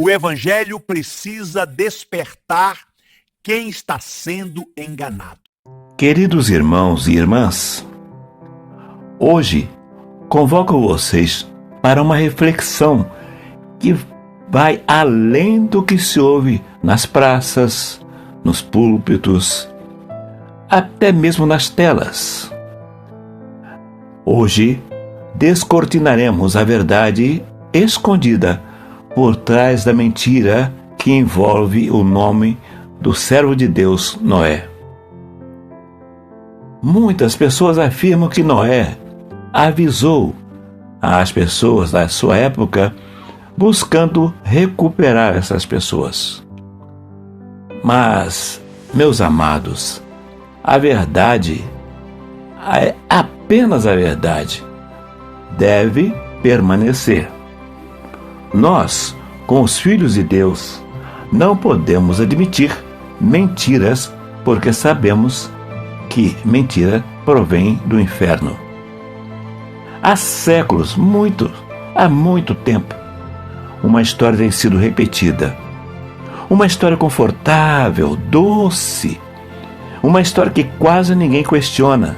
O evangelho precisa despertar quem está sendo enganado. Queridos irmãos e irmãs, hoje convoco vocês para uma reflexão que vai além do que se ouve nas praças, nos púlpitos, até mesmo nas telas. Hoje descortinaremos a verdade escondida por trás da mentira que envolve o nome do servo de Deus, Noé. Muitas pessoas afirmam que Noé avisou as pessoas da sua época buscando recuperar essas pessoas. Mas, meus amados, a verdade, apenas a verdade, deve permanecer. Nós, com os filhos de Deus, não podemos admitir mentiras porque sabemos que mentira provém do inferno. Há séculos, há muito tempo, uma história tem sido repetida. Uma história confortável, doce, uma história que quase ninguém questiona.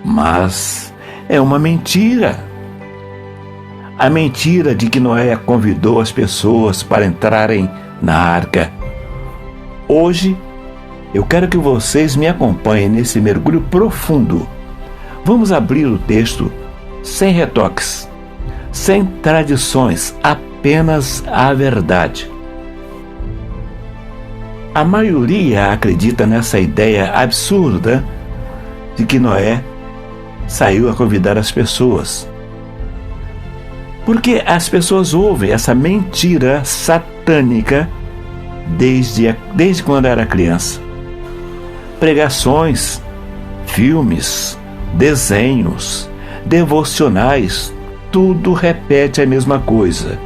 Mas é uma mentira. A mentira de que Noé convidou as pessoas para entrarem na arca. Hoje, eu quero que vocês me acompanhem nesse mergulho profundo. Vamos abrir o texto sem retoques, sem tradições, apenas a verdade. A maioria acredita nessa ideia absurda de que Noé saiu a convidar as pessoas. Porque as pessoas ouvem essa mentira satânica desde quando era criança. Pregações, filmes, desenhos, devocionais, tudo repete a mesma coisa.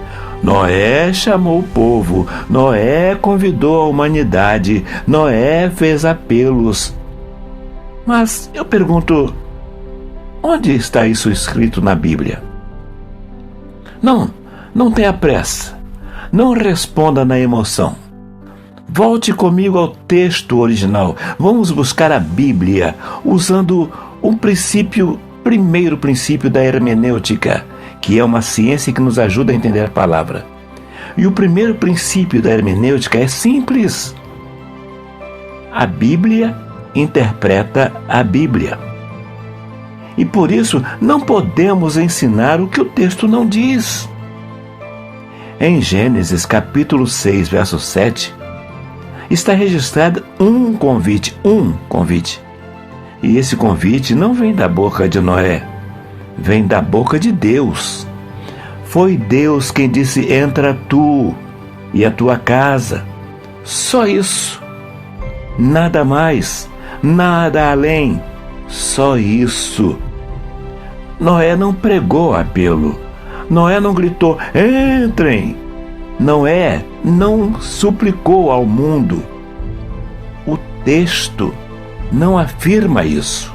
Noé chamou o povo, Noé convidou a humanidade, Noé fez apelos. Mas eu pergunto, onde está isso escrito na Bíblia? Não tenha pressa. Não responda na emoção. Volte comigo ao texto original. Vamos buscar a Bíblia usando primeiro princípio da hermenêutica, que é uma ciência que nos ajuda a entender a palavra. E o primeiro princípio da hermenêutica é simples. A Bíblia interpreta a Bíblia. E por isso não podemos ensinar o que o texto não diz. Em Gênesis capítulo 6, verso 7, está registrado um convite. E esse convite não vem da boca de Noé, vem da boca de Deus. Foi Deus quem disse: entra tu e a tua casa. Só isso. Nada mais, nada além. Só isso. Noé não pregou apelo. Noé não gritou: entrem. Noé não suplicou ao mundo. O texto não afirma isso.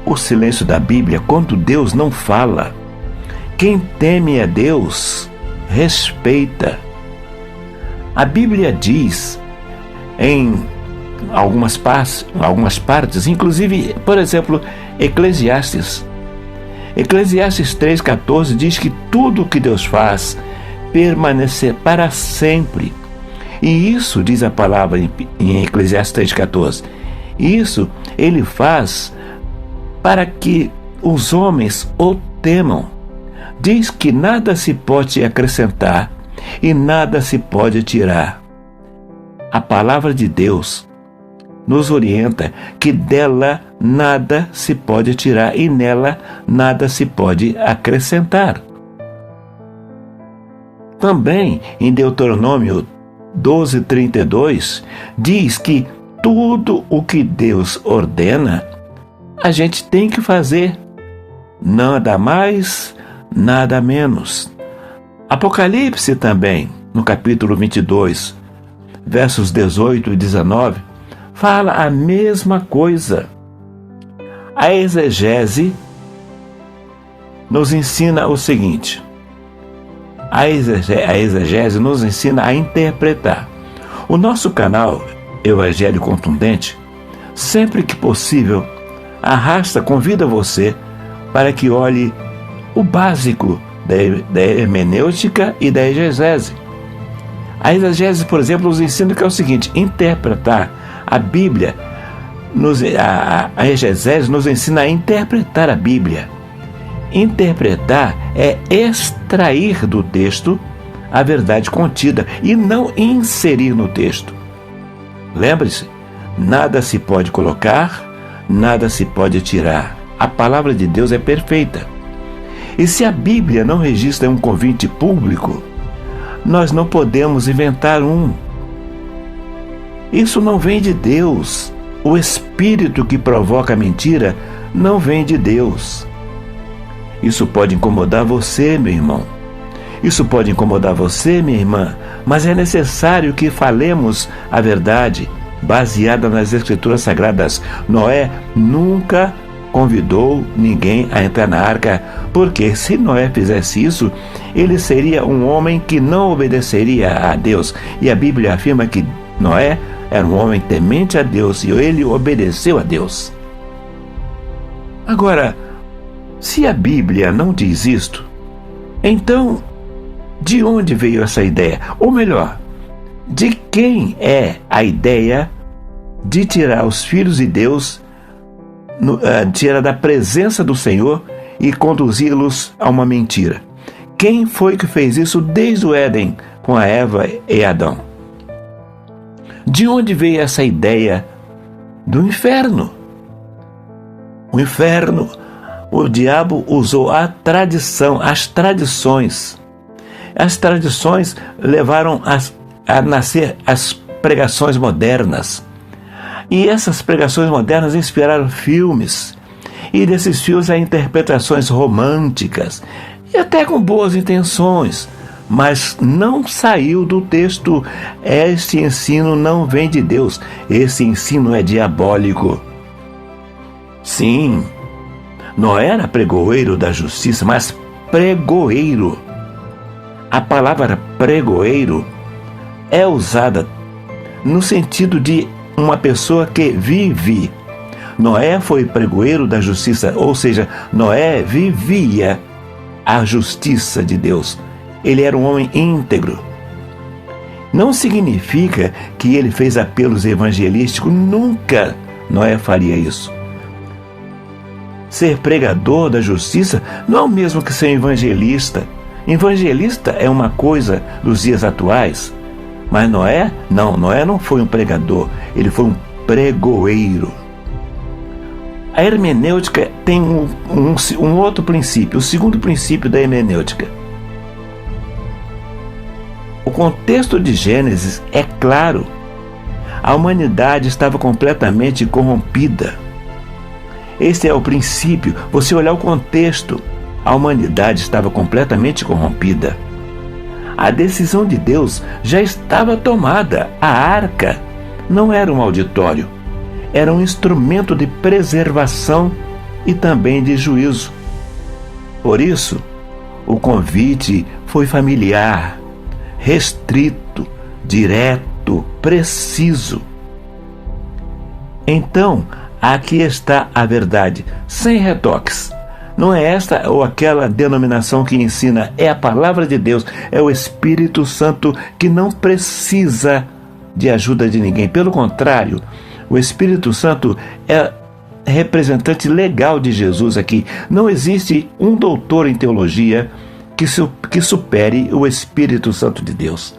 O silêncio da Bíblia, quando Deus não fala. Quem teme a Deus, respeita. A Bíblia diz em algumas partes, inclusive, por exemplo, Eclesiastes 3,14 diz que tudo o que Deus faz permanecer para sempre. E isso, diz a palavra em Eclesiastes 3,14, isso ele faz para que os homens o temam. Diz que nada se pode acrescentar e nada se pode tirar. A palavra de Deus nos orienta que dela nada se pode tirar e nela nada se pode acrescentar. Também em Deuteronômio 12:32 diz que tudo o que Deus ordena a gente tem que fazer, nada mais, nada menos. Apocalipse também, no capítulo 22, versos 18 e 19, fala a mesma coisa. A exegese nos ensina o seguinte: A exegese nos ensina a interpretar. O nosso canal Evangelho Contundente, sempre que possível, convida você para que olhe o básico da hermenêutica e da exegese. A exegese, por exemplo, nos ensina que é o seguinte: interpretar a Bíblia. A exegese nos ensina a interpretar a Bíblia. Interpretar é extrair do texto a verdade contida e não inserir no texto. Lembre-se, nada se pode colocar, nada se pode tirar. A palavra de Deus é perfeita. E se a Bíblia não registra um convite público, nós não podemos inventar um. Isso não vem de Deus. O espírito que provoca a mentira não vem de Deus. Isso pode incomodar você, meu irmão. Isso pode incomodar você, minha irmã, mas é necessário que falemos a verdade baseada nas Escrituras Sagradas. Noé nunca convidou ninguém a entrar na arca, porque se Noé fizesse isso, ele seria um homem que não obedeceria a Deus. E a Bíblia afirma que Noé era um homem temente a Deus e ele obedeceu a Deus. Agora, se a Bíblia não diz isto, então de onde veio essa ideia? Ou melhor, de quem é a ideia de tirar os filhos de Deus, tirar da presença do Senhor e conduzi-los a uma mentira? Quem foi que fez isso desde o Éden com a Eva e Adão? De onde veio essa ideia do inferno? O inferno, o diabo usou a tradição, as tradições. As tradições levaram a nascer as pregações modernas. E essas pregações modernas inspiraram filmes. E desses filmes há interpretações românticas. E até com boas intenções. Mas não saiu do texto. Este ensino não vem de Deus. Esse ensino é diabólico. Sim, Noé era pregoeiro da justiça, mas pregoeiro. A palavra pregoeiro é usada no sentido de uma pessoa que vive. Noé foi pregoeiro da justiça, ou seja, Noé vivia a justiça de Deus. Ele era um homem íntegro. Não significa que ele fez apelos evangelísticos, nunca Noé faria isso. Ser pregador da justiça não é o mesmo que ser evangelista. Evangelista é uma coisa dos dias atuais, mas Noé não foi um pregador, ele foi um pregoeiro. A hermenêutica tem um outro princípio, o segundo princípio da hermenêutica. O contexto de Gênesis é claro. A humanidade estava completamente corrompida. Esse é o princípio. Você olhar o contexto, a humanidade estava completamente corrompida. A decisão de Deus já estava tomada. A arca não era um auditório, era um instrumento de preservação e também de juízo. Por isso, o convite foi familiar, restrito, direto, preciso. Então, aqui está a verdade, sem retoques. Não é esta ou aquela denominação que ensina, é a palavra de Deus, é o Espírito Santo que não precisa de ajuda de ninguém. Pelo contrário, o Espírito Santo é representante legal de Jesus aqui. Não existe um doutor em teologia que supere o Espírito Santo de Deus.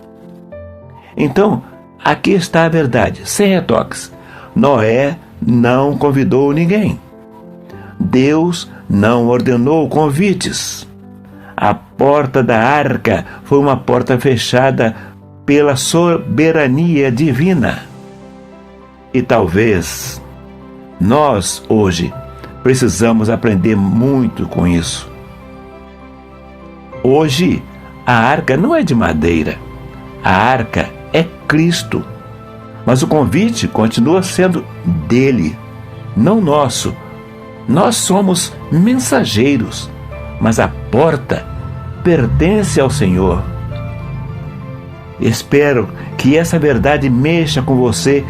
Então, aqui está a verdade, sem retoques. Noé não convidou ninguém. Deus não ordenou convites. A porta da arca foi uma porta fechada pela soberania divina. E talvez nós, hoje, precisamos aprender muito com isso. Hoje, a arca não é de madeira. A arca é Cristo. Mas o convite continua sendo dele, não nosso. Nós somos mensageiros, mas a porta pertence ao Senhor. Espero que essa verdade mexa com você,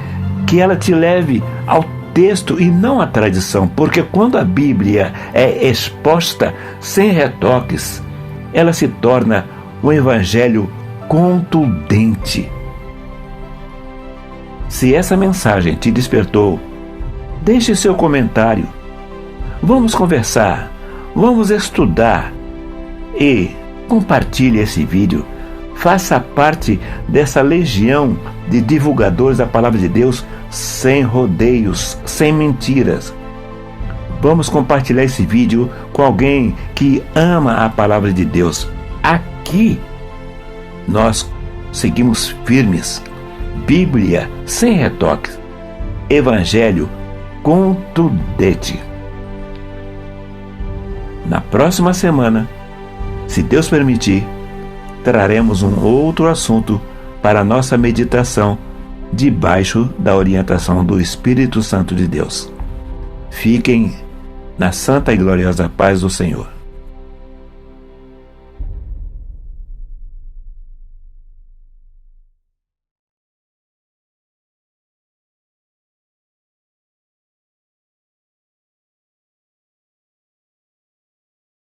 que ela te leve ao texto e não à tradição, porque quando a Bíblia é exposta sem retoques, ela se torna um evangelho contundente. Se essa mensagem te despertou, deixe seu comentário. Vamos conversar, vamos estudar e compartilhe esse vídeo. Faça parte dessa legião de divulgadores da Palavra de Deus sem rodeios, sem mentiras. Vamos compartilhar esse vídeo com alguém que ama a Palavra de Deus. Aqui nós seguimos firmes. Bíblia sem retoques. Evangelho contundente. Na próxima semana, se Deus permitir, traremos um outro assunto para a nossa meditação debaixo da orientação do Espírito Santo de Deus. Fiquem na santa e gloriosa paz do Senhor.